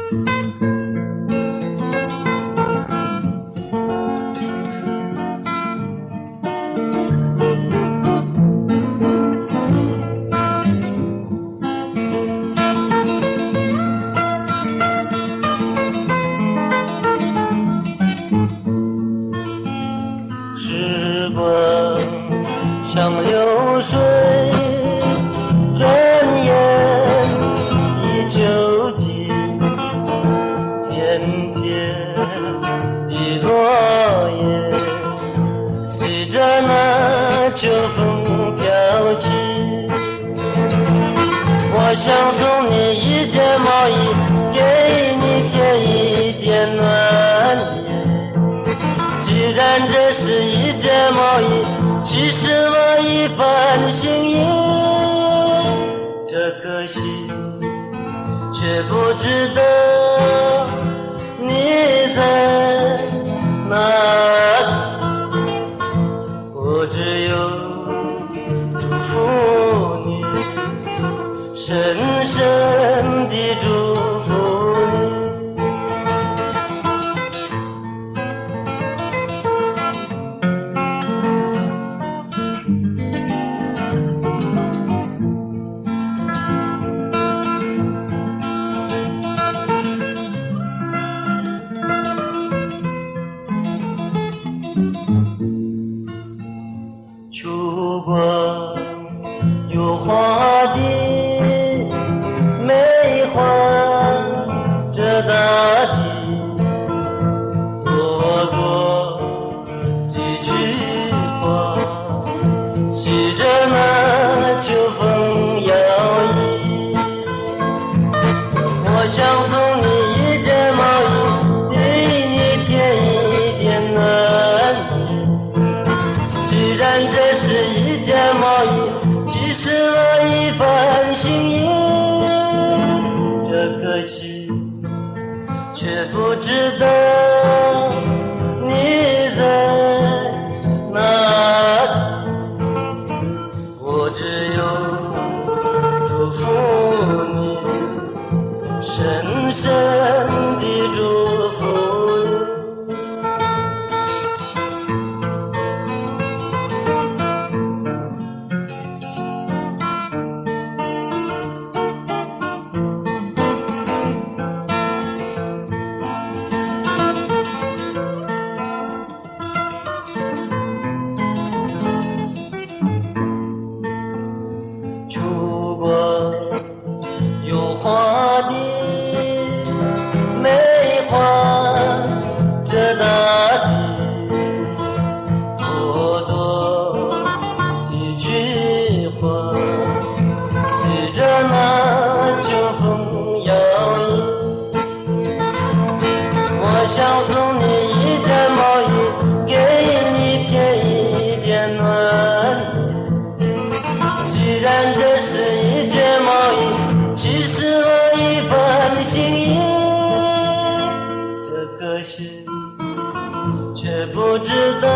时光像流水，转眼已秋季，片片的落叶随着那秋风飘起。我想送你一件毛衣，给你添一点暖意。虽然这是一件毛衣，其实我一番心意。这可惜，却不知道你在哪里。我只有祝福你，深深地祝福你。秋光有花的梅花，这大地朵朵的菊花，随着那秋风摇曳。我想送你一件毛衣，给你添一点暖意。虽然这是一件毛衣，其实我一番心意。这可惜，却不知道你在哪里。我只有祝福你，深深地祝福你。秋光有花的梅花，这大地朵朵的菊花，随着那秋风摇曳。我想送你一件毛衣，给你添一点暖意。虽然这是一件毛衣，其实我一番心意。这可惜，却不知道